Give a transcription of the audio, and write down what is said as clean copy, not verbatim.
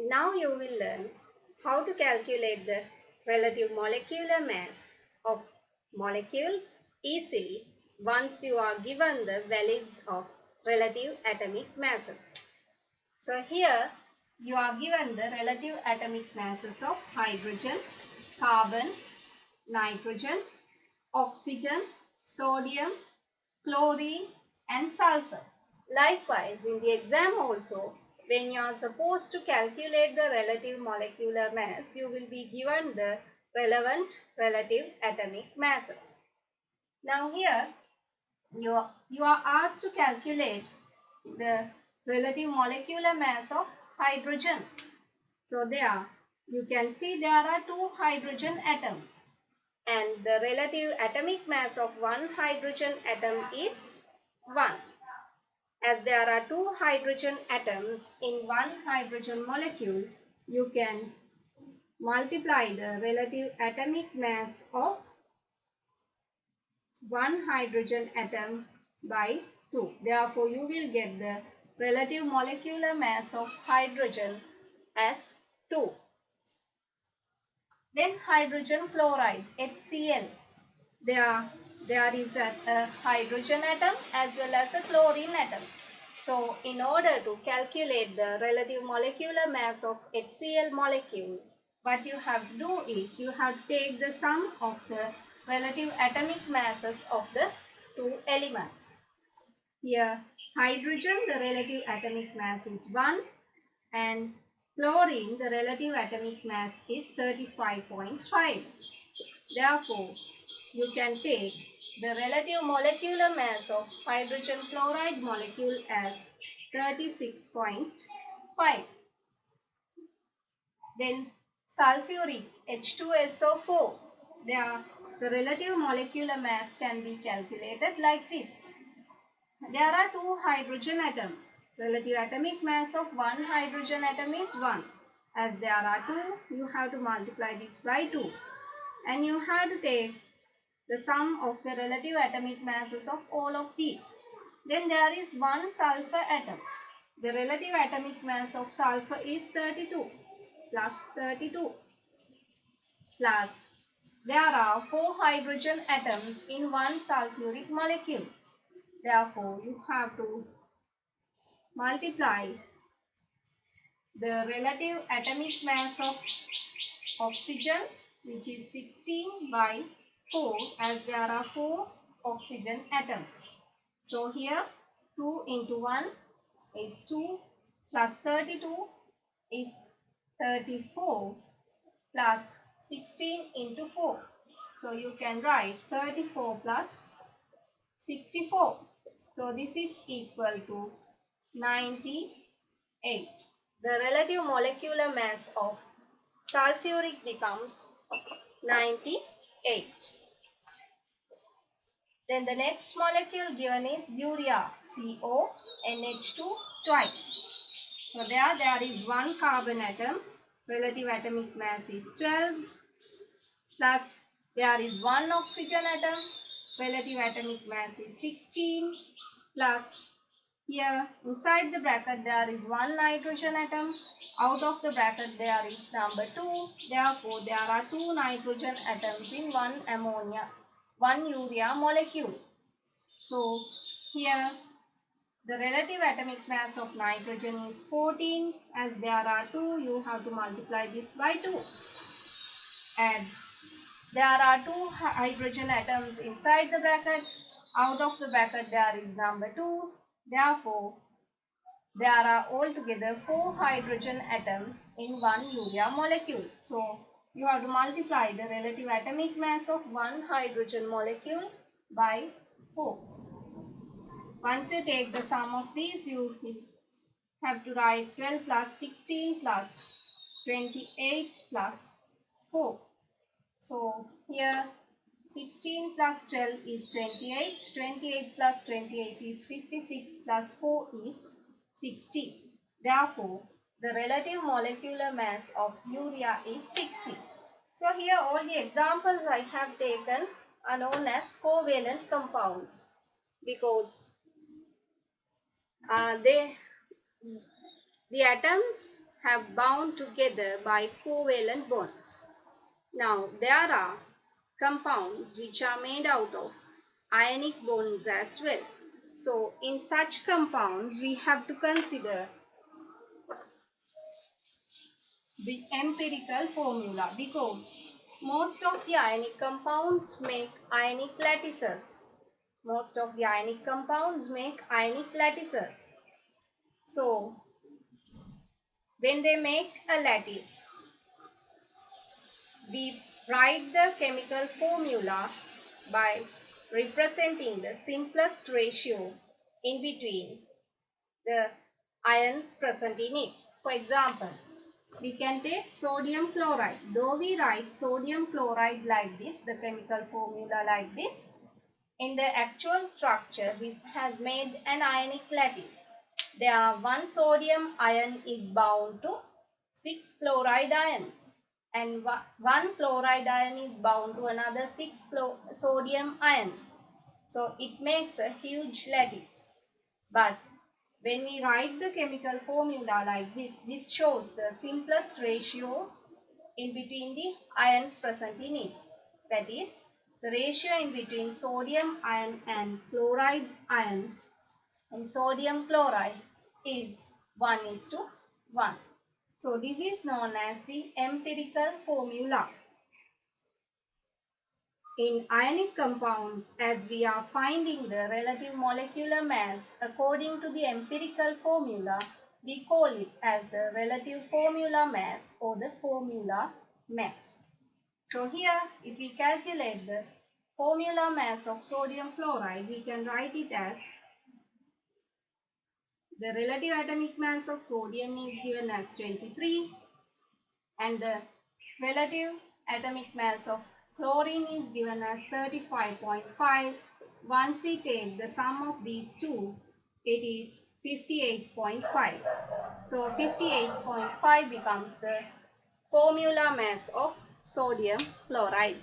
Now you will learn how to calculate the relative molecular mass of molecules easily once you are given the values of relative atomic masses. So here you are given the relative atomic masses of hydrogen, carbon, nitrogen, oxygen, sodium, chlorine and sulfur. Likewise, in the exam also, when you are supposed to calculate the relative molecular mass, you will be given the relevant relative atomic masses. Now here, you are asked to calculate the relative molecular mass of hydrogen. So there, you can see there are two hydrogen atoms and the relative atomic mass of one hydrogen atom is 1. As there are two hydrogen atoms in one hydrogen molecule, you can multiply the relative atomic mass of one hydrogen atom by 2. Therefore, you will get the relative molecular mass of hydrogen as 2. Then hydrogen chloride, HCl. There is a hydrogen atom as well as a chlorine atom. So, in order to calculate the relative molecular mass of HCl molecule, what you have to do is you have to take the sum of the relative atomic masses of the two elements. Here, hydrogen, the relative atomic mass is 1 and chlorine, the relative atomic mass is 35.5. Therefore, you can take the relative molecular mass of hydrogen chloride molecule as 36.5. Then sulfuric H2SO4. The relative molecular mass can be calculated like this. There are two hydrogen atoms. Relative atomic mass of one hydrogen atom is 1. As there are two, you have to multiply this by 2. And you have to take the sum of the relative atomic masses of all of these. Then there is one sulfur atom. The relative atomic mass of sulfur is 32 plus 32 plus there are 4 hydrogen atoms in one sulfuric molecule. Therefore, you have to multiply the relative atomic mass of oxygen, which is 16 by 4, as there are 4 oxygen atoms. So here 2 into 1 is 2 plus 32 is 34 plus 16 into 4. So you can write 34 plus 64. So this is equal to 98. The relative molecular mass of sulfuric becomes 98. Then the next molecule given is urea, CONH2 twice. So there is one carbon atom, relative atomic mass is 12, plus there is one oxygen atom, relative atomic mass is 16, plus here inside the bracket there is one nitrogen atom, out of the bracket there is number 2, therefore there are two nitrogen atoms in one urea molecule. So here the relative atomic mass of nitrogen is 14. As there are 2, you have to multiply this by 2. And there are 2 hydrogen atoms inside the bracket. Out of the bracket there is number 2. Therefore, there are altogether 4 hydrogen atoms in one urea molecule. So, you have to multiply the relative atomic mass of one hydrogen molecule by 4. Once you take the sum of these, you have to write 12 plus 16 plus 28 plus 4. So here 16 plus 12 is 28, 28 plus 28 is 56 plus 4 is 60. Therefore, the relative molecular mass of urea is 60. So here all the examples I have taken are known as covalent compounds because the atoms have bound together by covalent bonds. Now, there are compounds which are made out of ionic bonds as well. So, in such compounds, we have to consider the empirical formula because most of the ionic compounds make ionic lattices. Most of the ionic compounds make ionic lattices. So, when they make a lattice, we write the chemical formula by representing the simplest ratio in between the ions present in it. For example, we can take sodium chloride. Though we write sodium chloride like this, the chemical formula like this, in the actual structure, this has made an ionic lattice. There, one sodium ion is bound to 6 chloride ions, and one chloride ion is bound to another 6 sodium ions. So it makes a huge lattice. But when we write the chemical formula like this, this shows the simplest ratio in between the ions present in it. That is, the ratio in between sodium ion and chloride ion and sodium chloride is 1:1. So this is known as the empirical formula. In ionic compounds, as we are finding the relative molecular mass according to the empirical formula, we call it as the relative formula mass or the formula mass. So here, if we calculate the formula mass of sodium chloride, we can write it as the relative atomic mass of sodium is given as 23 and the relative atomic mass of chlorine is given as 35.5. Once we take the sum of these two, it is 58.5. So 58.5 becomes the formula mass of sodium chloride.